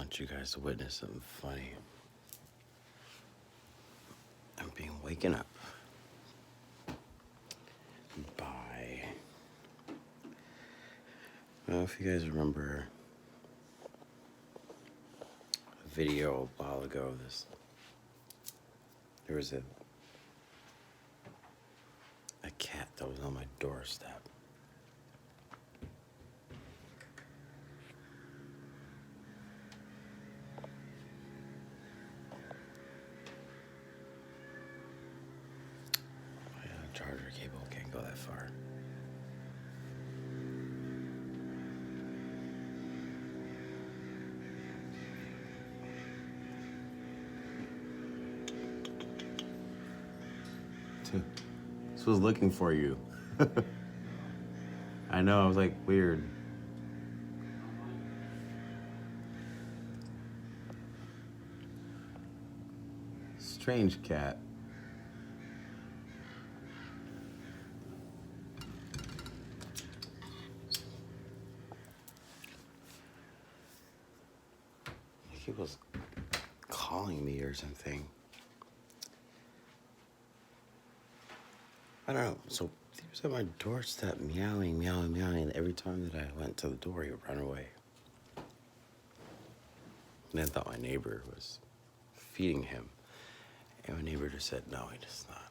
want you guys to witness something funny. I'm being waken up by, I don't know if you guys remember a video a while ago. There was a cat that was on my doorstep. Charger cable can't go that far. This was looking for you. I know, I was like, weird. Strange cat. He was calling me or something. I don't know. So he was at my doorstep meowing, meowing, meowing. And every time that I went to the door, he would run away. And I thought my neighbor was feeding him. And my neighbor just said, no, he does not.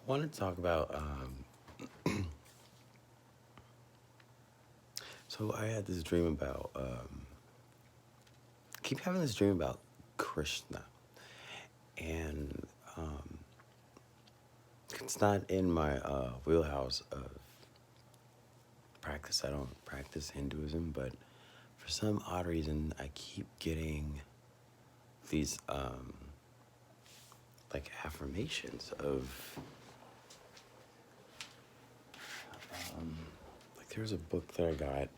I want to talk about, so I had this dream about, I keep having this dream about Krishna. And it's not in my wheelhouse of practice. I don't practice Hinduism, but for some odd reason, I keep getting these, like affirmations of, like there's a book that I got. I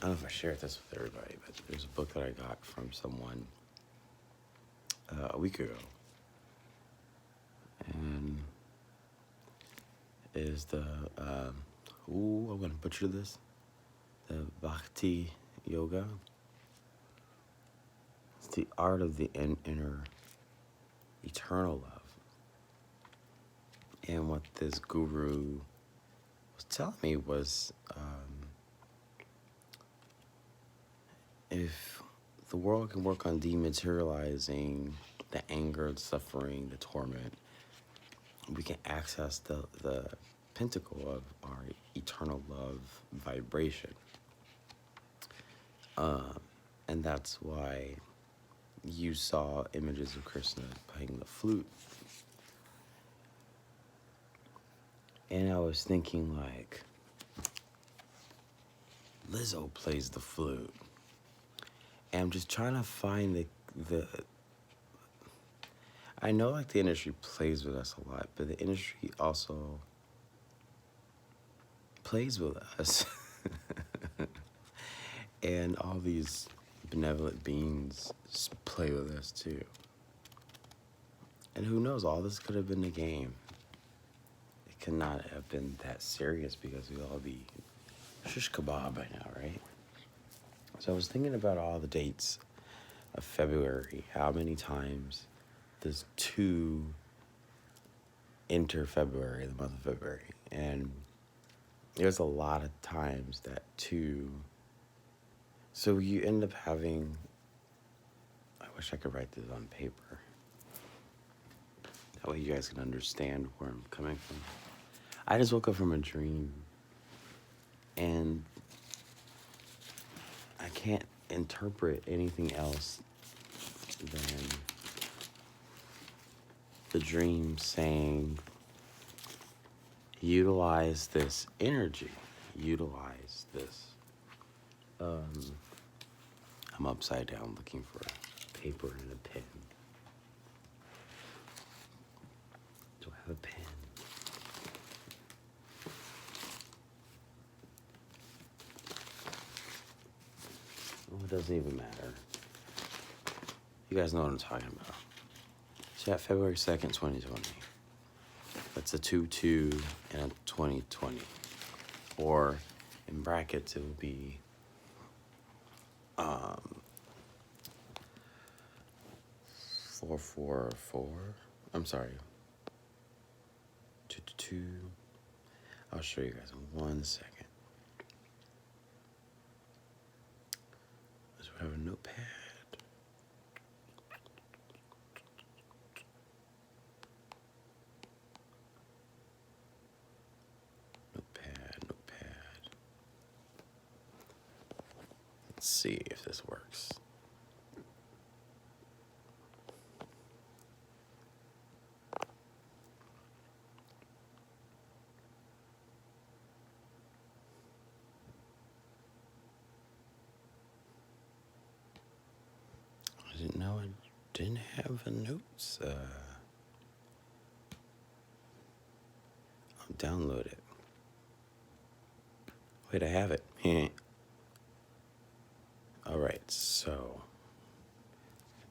don't know if I shared this with everybody, but there's a book that I got from someone a week ago. And it is the, I'm going to butcher this, the Bhakti Yoga. It's the art of the inner eternal love. And what this guru was telling me was, if the world can work on dematerializing the anger, the suffering, the torment, we can access the pinnacle of our eternal love vibration. And that's why you saw images of Krishna playing the flute. And I was thinking, like, Lizzo plays the flute. And I'm just trying to find the I know, like, the industry plays with us a lot, but the industry also plays with us. And all these benevolent beings play with us, too. And who knows, all this could have been a game. It could not have been that serious because we'd all be shish kebab by now, right? So I was thinking about all the dates of February, how many times there's 2 enter February, the month of February. And there's a lot of times that 2, so you end up having, I wish I could write this on paper. That way you guys can understand where I'm coming from. I just woke up from a dream, and I can't interpret anything else than the dream saying, utilize this energy, utilize this. I'm upside down looking for a paper and a pen. Do I have a pen? Oh, it doesn't even matter. You guys know what I'm talking about. So yeah, February 2nd, 2020. That's a 2-2 and a 2020. Or in brackets, it will be 444. I'm sorry. 2-2. I'll show you guys in 1 second. So we have a notepad. Notepad. Let's see if this works. I didn't know I didn't have a notes. I'll download it. Wait, I have it. All right, so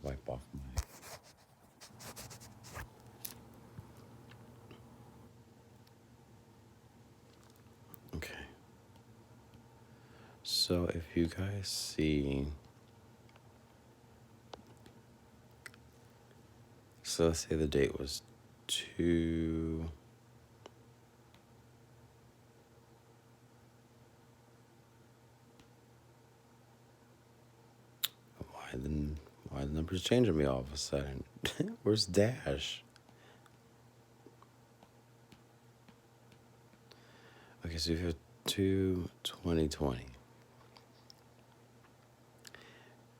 wipe off my. Okay. So if you guys see, so let's say the date was 2. Why the numbers changing me all of a sudden? Where's Dash? Okay, so you have 2/20/20.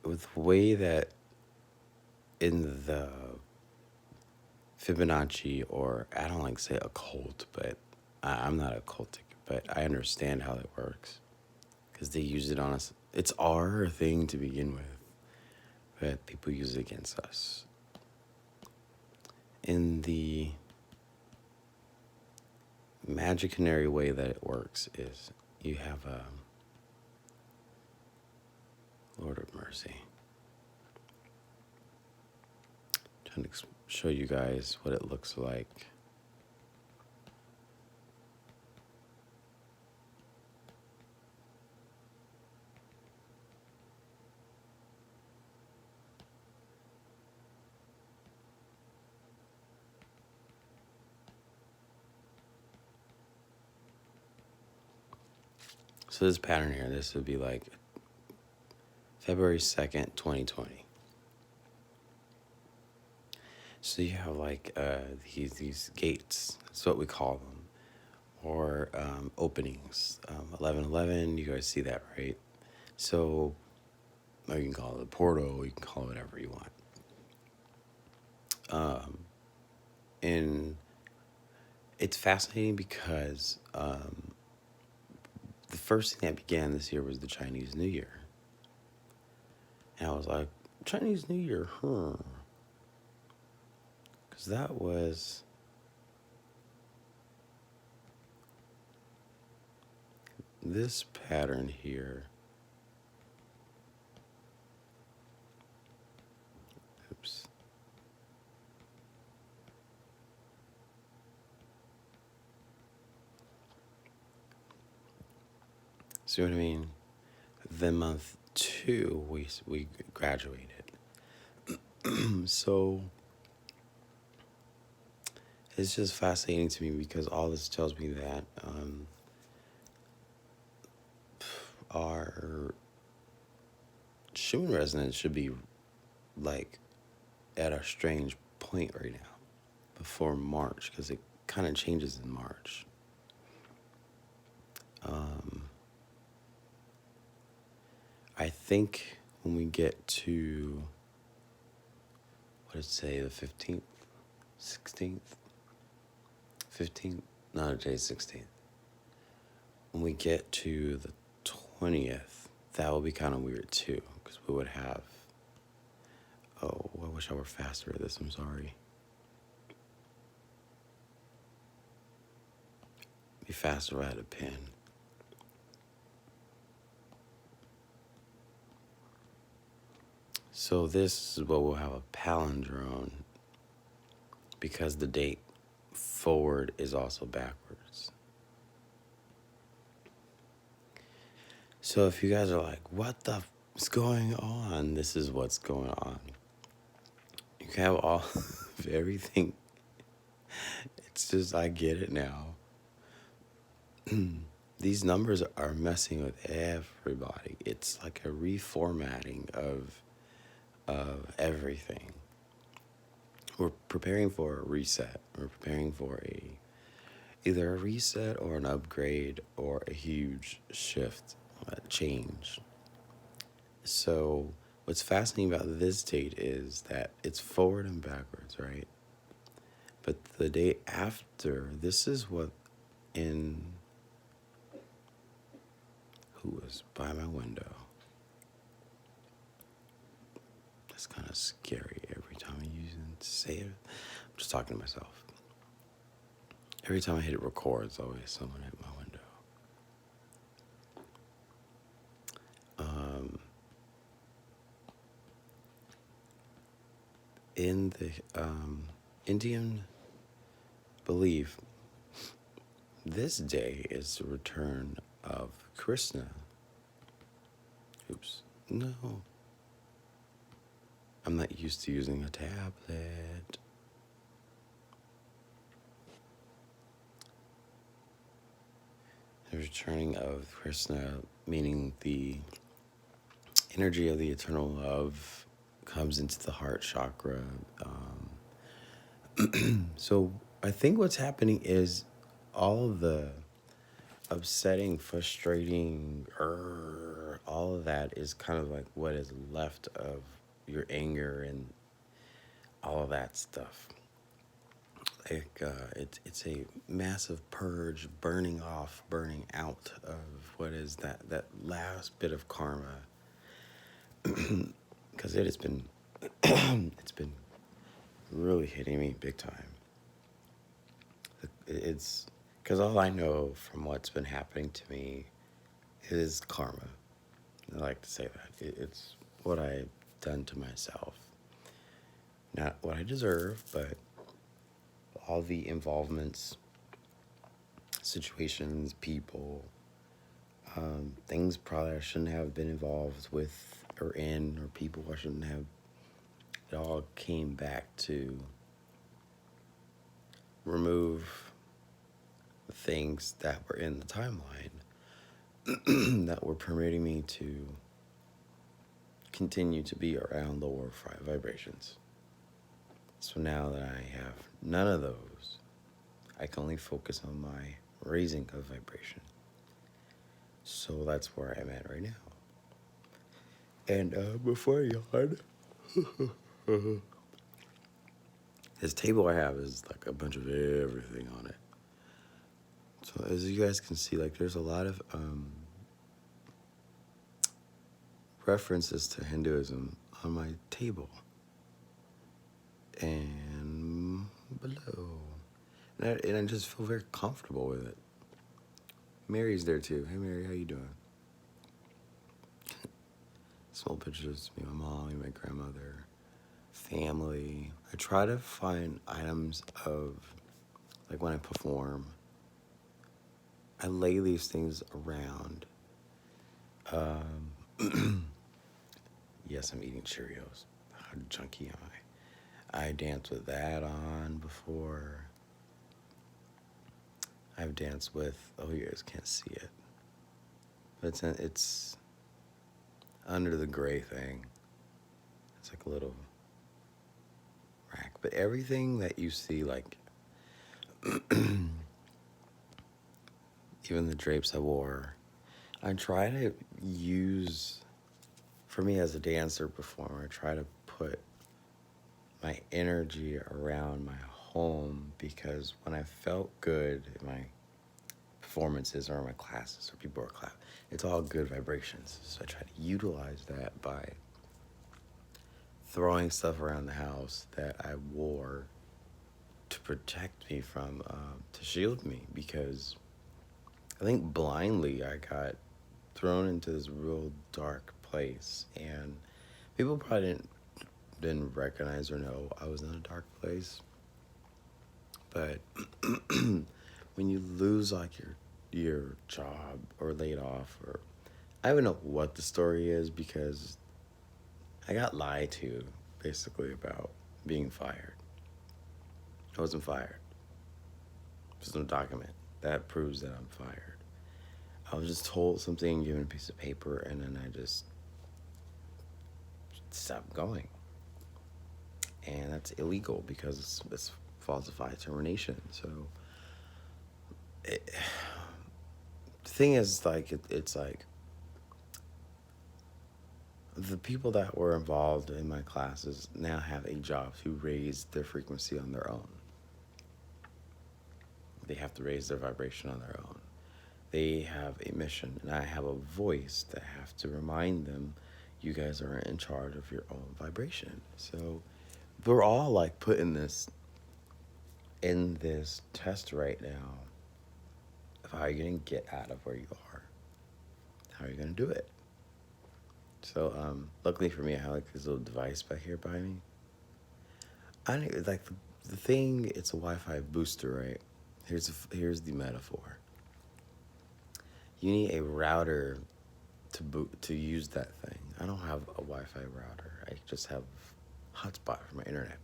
With the way that in the Fibonacci, or I don't like to say occult, but I'm not occultic, but I understand how it works because they use it on us. It's our thing to begin with, but people use it against us. In the magic canary way that it works is you have a Lord of Mercy. Trying to show you guys what it looks like. So this pattern here, this would be like February 2nd, 2020. So you have like these gates, that's what we call them, or openings. 11:11, you guys see that, right? So, or you can call it a portal, you can call it whatever you want. And it's fascinating because the first thing that began this year was the Chinese New Year. And I was like, Chinese New Year, huh? Because that was this pattern here. Oops. See what I mean? Then month 2, we graduated. So it's just fascinating to me because all this tells me that our Schumann resonance should be like at a strange point right now before March, because it kind of changes in March. I think when we get to, what did it say, the 15th, 16th, 15th, no, today's 16th. When we get to the 20th, that will be kind of weird too, because we would have, oh, I wish I were faster at this, I'm sorry. Be faster if I had a pen. So this is what we'll have a palindrome because the date forward is also backwards. So if you guys are like, what the is going on? This is what's going on. You can have all of everything. It's just, I get it now. These numbers are messing with everybody. It's like a reformatting of everything. We're preparing for a reset. We're preparing for either a reset or an upgrade or a huge shift, a change. So what's fascinating about this date is that it's forward and backwards, right? But the day after, this is what who was by my window. That's kind of scary every time I use it to say it. I'm just talking to myself. Every time I hit record, it's always someone at my window. In the Indian belief, this day is the return of Krishna. Oops, no. I'm not used to using a tablet. The returning of Krishna, meaning the energy of the eternal love comes into the heart chakra. So I think what's happening is all of the upsetting, frustrating, all of that is kind of like what is left of your anger and all of that stuff. Like it's a massive purge, burning off, burning out of what is that last bit of karma. Because it has been it's been really hitting me big time. It's because all I know from what's been happening to me is karma. I like to say that. It's what I've done to myself. Not what I deserve, but all the involvements, situations, people, things probably I shouldn't have been involved with or in, or people I shouldn't have. It all came back to remove the things that were in the timeline that were permitting me to continue to be around lower vibrations. So now that I have none of those, I can only focus on my raising of vibration. So that's where I'm at right now. And before I yawn, this table I have is like a bunch of everything on it. So as you guys can see, like there's a lot of references to Hinduism on my table and below. And I just feel very comfortable with it. Mary's there too. Hey Mary, how you doing? Small pictures of me, my mom, and my grandmother, family. I try to find items of, like when I perform, I lay these things around. Yes, I'm eating Cheerios. How junky am I? I danced with that on before. I've danced with, oh, you guys can't see it. But it's under the gray thing. It's like a little rack. But everything that you see, like, even the drapes I wore, I try to use, for me as a dancer performer, I try to put my energy around my home, because when I felt good in my performances or in my classes or people are clapping, it's all good vibrations. So I try to utilize that by throwing stuff around the house that I wore to protect me from, to shield me, because I think blindly I got thrown into this real dark place, and people probably didn't recognize or know I was in a dark place. But when you lose like your job or laid off, or I don't know what the story is, because I got lied to basically about being fired. I wasn't fired. There's no document that proves that I'm fired. I was just told something, given a piece of paper, and then I just stopped going. And that's illegal because it's falsified termination. So the thing is, like, it's like the people that were involved in my classes now have a job to raise their frequency on their own. They have to raise their vibration on their own. They have a mission, and I have a voice that have to remind them, you guys are in charge of your own vibration. So we're all like put in this test right now of how you're gonna get out of where you are. How are you gonna do it? So luckily for me, I have like this little device back here by me. I don't like the thing. It's a Wi-Fi booster, right? Here's the metaphor. You need a router to use that thing. I don't have a Wi-Fi router. I just have hotspot for my internet.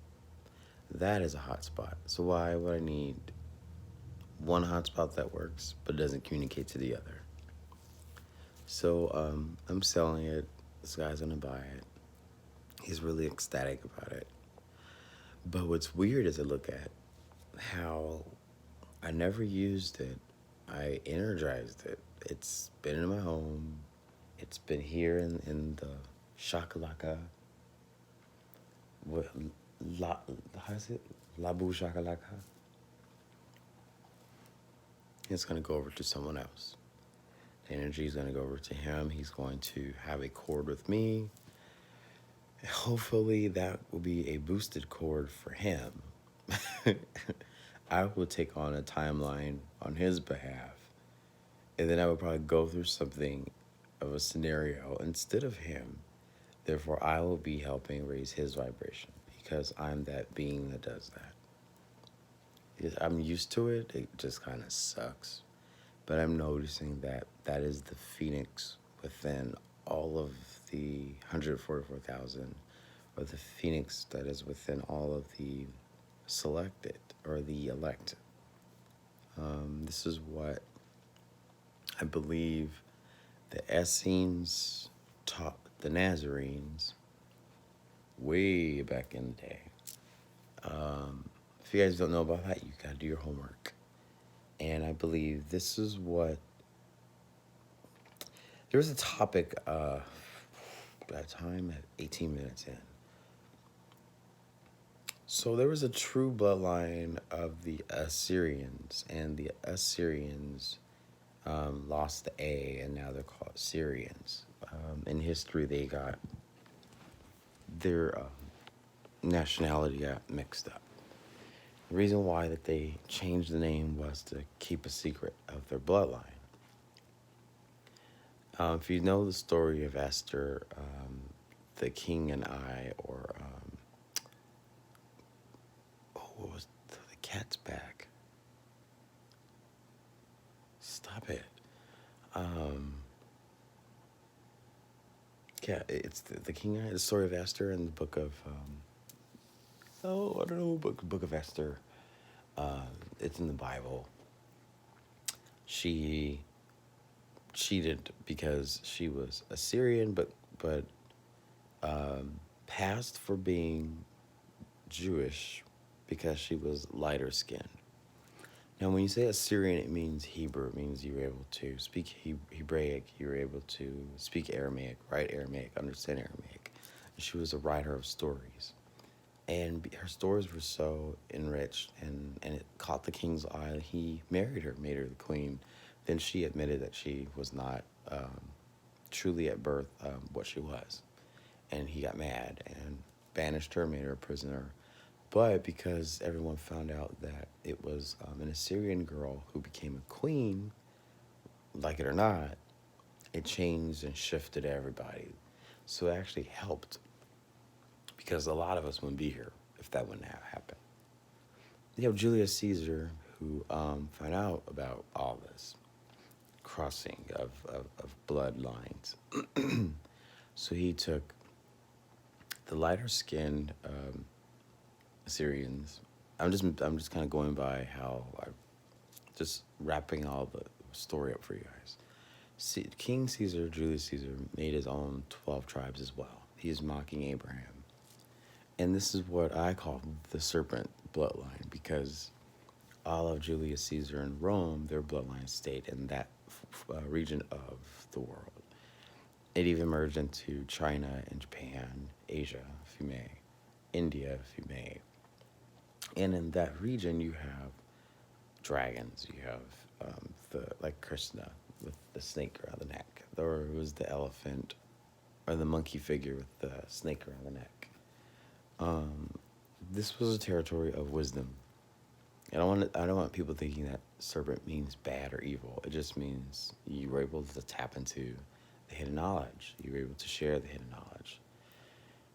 That is a hotspot. So why would I need one hotspot that works but doesn't communicate to the other? So I'm selling it. This guy's gonna buy it. He's really ecstatic about it. But what's weird is I look at how I never used it. I energized it. It's been in my home. It's been here in the Shakalaka. How is it? Labu Shakalaka. It's going to go over to someone else. The energy is going to go over to him. He's going to have a cord with me. Hopefully that will be a boosted cord for him. I will take on a timeline on his behalf. And then I would probably go through something of a scenario instead of him. Therefore, I will be helping raise his vibration because I'm that being that does that. I'm used to it. It just kind of sucks. But I'm noticing that that is the phoenix within all of the 144,000, or the phoenix that is within all of the selected or the elect. This is what I believe the Essenes taught the Nazarenes way back in the day. If you guys don't know about that, you gotta do your homework. And I believe this is what... There was a topic that time at 18 minutes in. So there was a true bloodline of the Assyrians, and the Assyrians lost the A, and now they're called Syrians. In history, they got their nationality got mixed up. The reason why that they changed the name was to keep a secret of their bloodline. If you know the story of Esther, the king and I, or what was the cat's back? Stop it. Yeah, it's the king and I, the story of Esther in the book of I don't know, book of Esther. It's in the Bible. She cheated because she was Assyrian, but passed for being Jewish because she was lighter skinned. Now, when you say Assyrian, it means Hebrew. It means you were able to speak Hebraic. You were able to speak Aramaic, write Aramaic, understand Aramaic. And she was a writer of stories. And her stories were so enriched, and it caught the king's eye. He married her, made her the queen. Then she admitted that she was not truly at birth what she was. And he got mad and banished her, made her a prisoner. But because everyone found out that it was an Assyrian girl who became a queen, like it or not, it changed and shifted everybody. So it actually helped, because a lot of us wouldn't be here if that wouldn't have happened. you have Julius Caesar who found out about all this crossing of bloodlines. So he took the lighter skinned Assyrians. I'm just kind of going by how I just wrapping all the story up for you guys. King Caesar, Julius Caesar, made his own 12 tribes as well. He is mocking Abraham. And this is what I call the serpent bloodline, because all of Julius Caesar and Rome, their bloodline stayed in that region of the world. It even merged into China and Japan, Asia, if you may, India, if you may. And in that region, you have dragons. You have like Krishna with the snake around the neck. Or it was the elephant or the monkey figure with the snake around the neck. This was a territory of wisdom. I don't want people thinking that serpent means bad or evil. It just means you were able to tap into the hidden knowledge. You were able to share the hidden knowledge.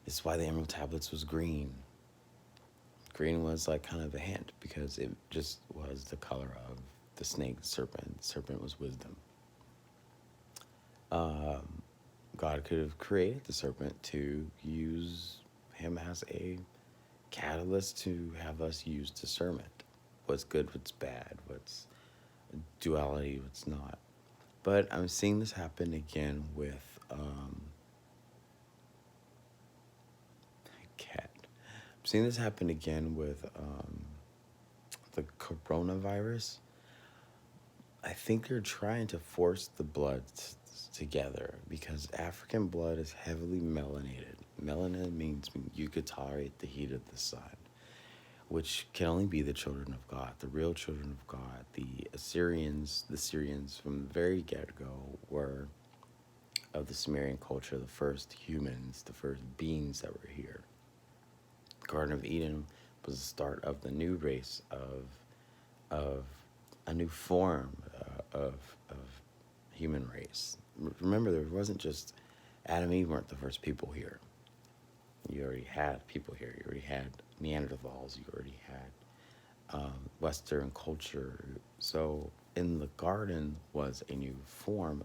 This is why the Emerald Tablets was green. Green was like kind of a hint because it just was the color of the snake, the serpent. The serpent was wisdom. God could have created the serpent to use him as a catalyst to have us use discernment. What's good, what's bad, what's duality, what's not. But I'm seeing this happen again with cat. I'm seeing this happen again with the coronavirus. I think they're trying to force the blood together because African blood is heavily melanated. Melanin means you could tolerate the heat of the sun, which can only be the children of God, the real children of God. The Assyrians from the very get-go were of the Sumerian culture, the first humans, the first beings that were here. The Garden of Eden was the start of the new race of a new form of human race. Remember, there wasn't just Adam and Eve weren't the first people here. You already had people here. You already had Neanderthals. You already had Western culture. So in the garden was a new form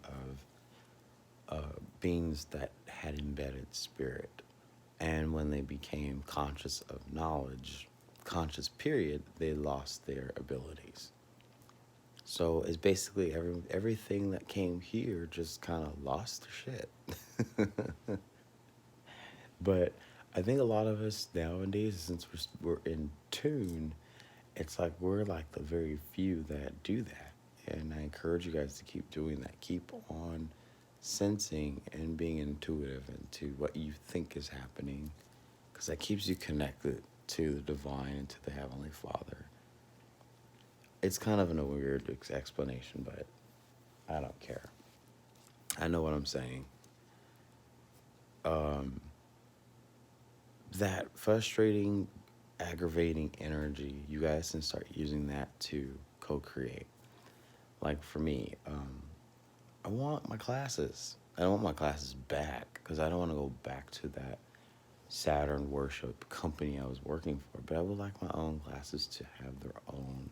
of beings that had embedded spirit. And when they became conscious of knowledge, conscious period, they lost their abilities. So it's basically everything that came here just kind of lost their shit. But I think a lot of us nowadays, since we're in tune, it's like we're like the very few that do that. And I encourage you guys to keep doing that. Keep on sensing and being intuitive into what you think is happening, because that keeps you connected to the divine and to the Heavenly Father. It's kind of a weird explanation, but I don't care. I know what I'm saying. That frustrating, aggravating energy, you guys can start using that to co-create. Like for me, I want my classes. I don't want my classes back because I don't want to go back to that Saturn worship company I was working for. But I would like my own classes to have their own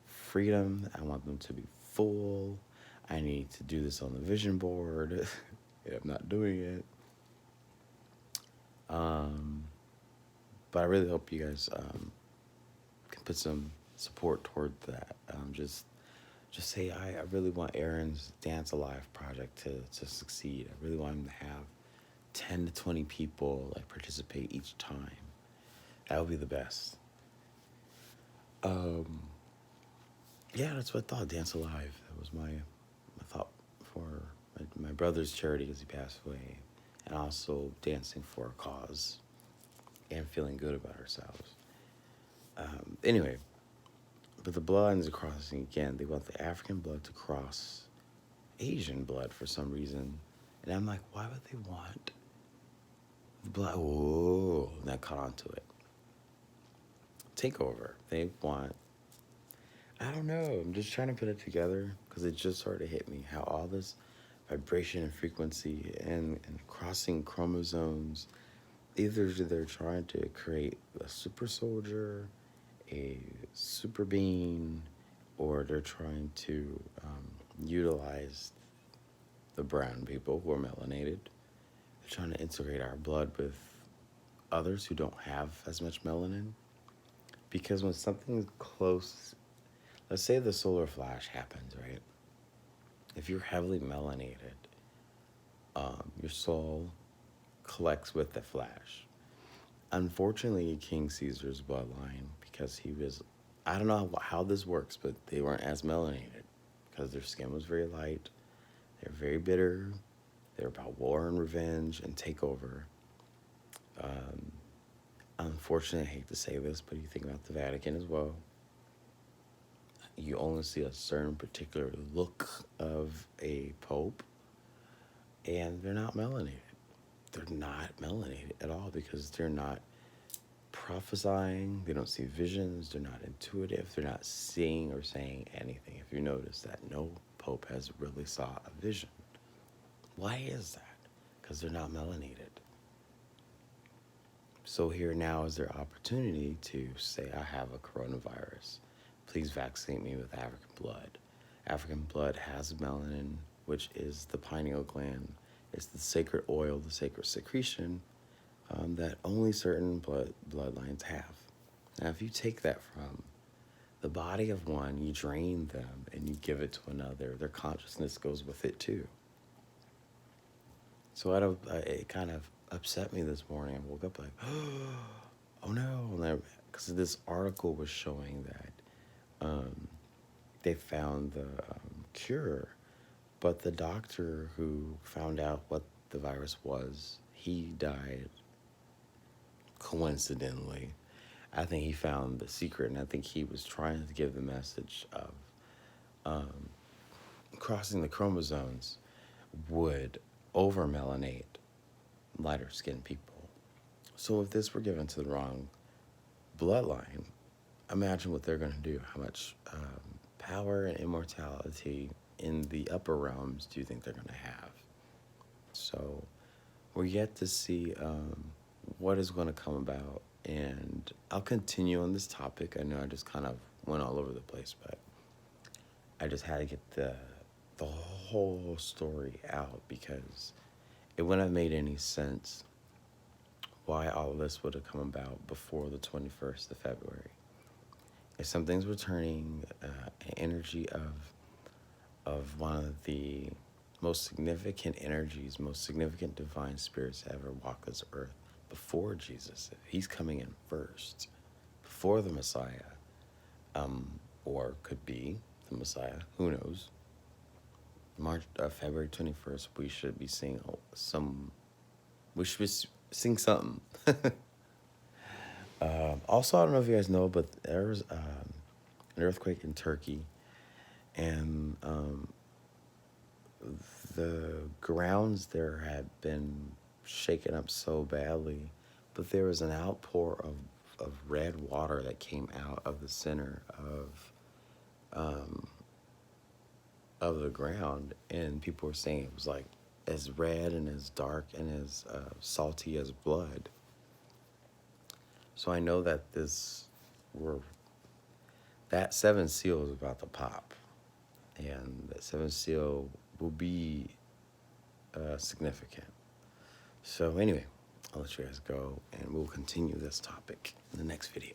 freedom. I want them to be full. I need to do this on the vision board. I'm not doing it. But I really hope you guys can put some support toward that. Just say I really want Erins Dance Alive project to succeed. I really want him to have 10 to 20 people like participate each time. That would be the best. Yeah, that's what I thought. Dance Alive. That was my thought for my brother's charity as he passed away, and also dancing for a cause and feeling good about ourselves. Anyway, but the bloodlines are crossing again. They want the African blood to cross Asian blood for some reason, and I'm like, why would they want the blood? Whoa, and I caught on to it. Takeover. They want. I don't know. I'm just trying to put it together because it just sort of hit me how all this vibration and frequency and crossing chromosomes, either they're trying to create a super soldier, a super being, or they're trying to utilize the brown people who are melanated. They're trying to integrate our blood with others who don't have as much melanin. Because when something's close, let's say the solar flash happens, right? If you're heavily melanated, your soul collects with the flash. Unfortunately, King Caesar's bloodline, because he was, I don't know how this works, but they weren't as melanated because their skin was very light. They're very bitter. They're about war and revenge and takeover. Unfortunately, I hate to say this, but you think about the Vatican as well. You only see a certain particular look of a pope, and they're not melanated. They're not melanated at all because they're not prophesying. They don't see visions. They're not intuitive. They're not seeing or saying anything. If you notice that no pope has really saw a vision. Why is that? Because they're not melanated. So here now is their opportunity to say, I have a coronavirus. Please vaccinate me with African blood. African blood has melanin, which is the pineal gland. It's the sacred oil, the sacred secretion that only certain bloodlines have. Now, if you take that from the body of one, you drain them and you give it to another, their consciousness goes with it too. So it kind of upset me this morning. I woke up like, oh no, because this article was showing that they found the cure, but the doctor who found out what the virus was, he died coincidentally. I think he found the secret, and I think he was trying to give the message of crossing the chromosomes would over-melanate lighter skinned people. So if this were given to the wrong bloodline, imagine what they're going to do. How much power and immortality in the upper realms do you think they're going to have? So we're yet to see what is going to come about. And I'll continue on this topic. I know I just kind of went all over the place, but I just had to get the whole story out because it wouldn't have made any sense why all of this would have come about before the 21st of February. If something's returning energy of one of the most significant energies, most significant divine spirits to ever walk this earth before Jesus, if he's coming in first, before the Messiah, or could be the Messiah, who knows? February 21st, we should be seeing something. Also, I don't know if you guys know, but there was an earthquake in Turkey, and the grounds there had been shaken up so badly, but there was an outpour of red water that came out of the center of the ground, and people were saying it was like as red and as dark and as salty as blood. So I know that that seventh seal is about to pop, and that seventh seal will be significant. So anyway, I'll let you guys go, and we'll continue this topic in the next video.